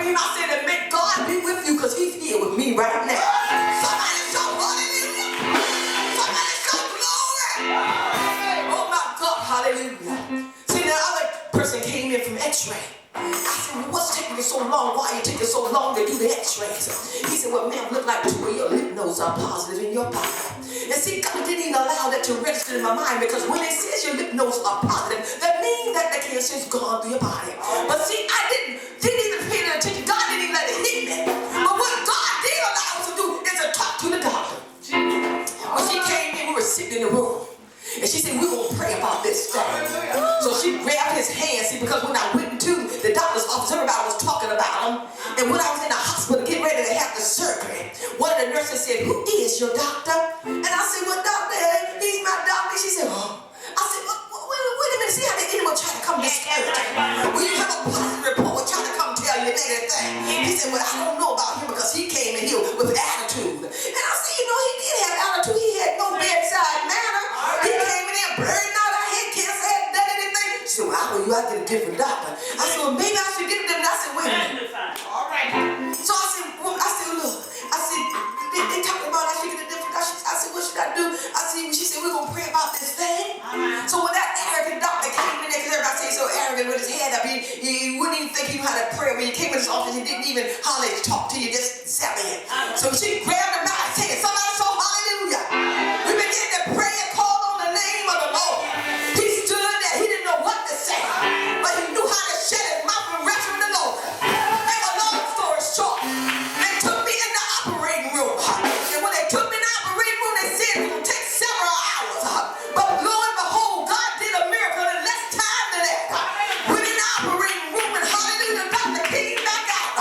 beam. I said, and may God be with you because he's here with me right now. Somebody shout hallelujah. Somebody shout glory. Oh my God, hallelujah. See, the other person came in from x-ray. I said, well, what's taking you so long? Why are you taking so long to do the x-rays? He said, well, ma'am, look like 2 of your lymph nodes are positive in your body. And see, God didn't even allow that to register in my mind, because when it says your lymph nodes are positive, that means that the cancer is gone through your body. But see, I didn't even pay attention. God didn't even let it hit me. But what God did allow us to do is to talk to the doctor. When she came in, we were sitting in the room. And she said, we're going to pray about this thing. So she grabbed his hand, see, because when I went into the doctor's office, everybody was talking about him. And when I was in the hospital getting ready to have the surgery, one of the nurses said, who is your doctor? And I said, well, doctor, he's my doctor. She said, oh. I said, wait a minute, see how the enemy will try to come discourage you. When you have a positive report, we'll try to come tell you a negative thing. He said, well, I don't know about him because he came in here with attitude. And I said, you know, he did have attitude. He had no bedside manner. He came in there burning out. I had cancer, hadn't done anything. She said, well, I know you, I get a different doctor. I said, well, maybe I should get a different. I said, wait a minute. All right. So I said, look. I said, they talking about I should get a different doctor. I said, what should I do? I said, she said, we're going to pray about this thing. So when that arrogant doctor came in there, because everybody say so arrogant with his head up, he wouldn't even think he knew how to pray. When he came in his office, he didn't even holler to talk to you, just zap it. So she grabbed him out and said, somebody shout hallelujah. We began to pray and call on the name of the Lord. He stood there. He didn't know what to say, but he knew how to shut his mouth and rest from the Lord. Make a long story short, they took me in the operating room. And when they took me in the operating room, they said it would take several hours. But lo and behold, God did a miracle in less time than that. Went in the operating room and hallelujah, the doctor came back out,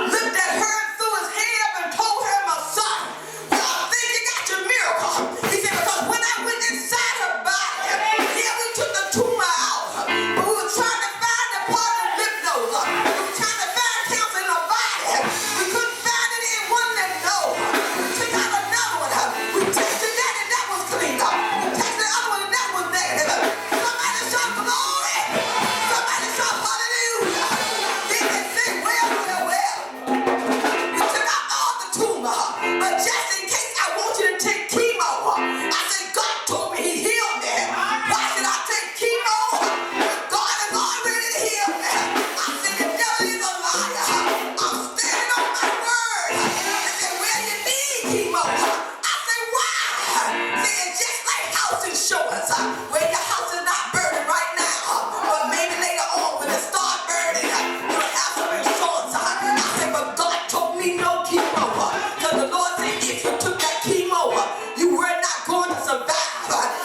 looked at her and threw his hand up and told her, my son, well, I think you got your miracle. He said, because when I went inside her body, yeah, we took the tumor out, but we were trying to find the part of the lymph nodes. We were trying to find cancer in her body. We couldn't find it in one lymph node. We took out another one. We tested that and that was clean. We tested the other one and that was negative. Somebody shout glory. Somebody shout hallelujah. Then they say, well. We took out all the tumor, but just in case I want you to take chemo. I said, God told me he healed me. Why should I take chemo? God has already healed me. I said, the devil is a liar. I'm standing on my word. They said, well, you need chemo. I said, why? They said, just like house insurance. Well, your house is not burning right now, but maybe later on when it starts burning, you'll have some insurance. I said, but God told me no chemo. Because the Lord said, if you took that chemo, you were not going to survive.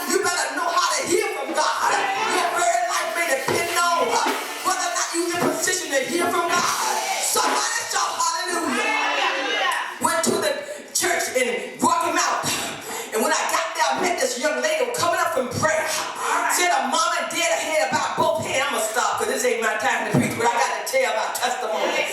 You better know how to hear from God. Your very life may depend on whether or not you're in a position to hear from God. Somebody shout hallelujah. Went to the church and brought him out. And when I got there, I met this young lady coming up from prayer. Said her mom and dad had about both hands. I'm going to stop because this ain't my time to preach, but I got to tell my testimony.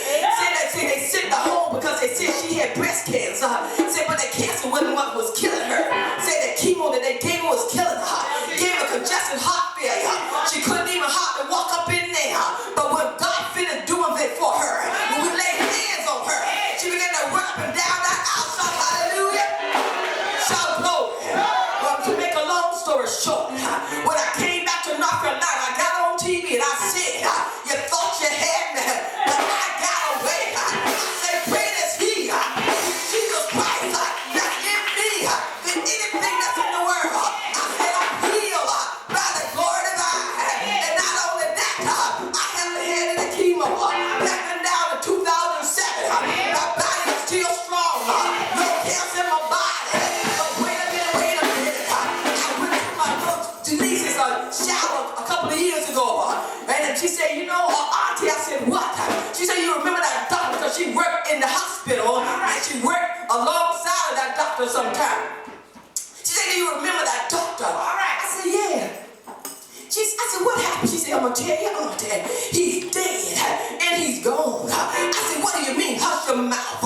Said they sent her home because they said she had breast cancer. Said but the cancer wasn't what was killing her. Said the chemo that they gave her was killing her. Gave her congestive heart failure. She couldn't even hardly walk up in there. But when God finished doing it for her, when we laid hands on her, she began to run up and down that aisle. Shout hallelujah. Shout glory. Well, to make a long story short, when I came back to North Carolina, I got on TV and I said, you thought you had me, but I got away. I said, great is he, Jesus Christ, that's in me, than anything that's in the world. I said, I'm healed by the glory divine. And not only that, I haven't had any chemo. Back down to 2007, my body is still strong. No cancer in my body. But wait a minute. I went to my Denise's shower a couple of years ago. And she said, you know, auntie, I said, what? She said, you remember that doctor because she worked in the hospital and she worked alongside of that doctor sometime. She said, do you remember that doctor? I said, yeah. I said, what happened? She said, I'm going to tell you, auntie, he's dead and he's gone. I said, what do you mean? Hush your mouth.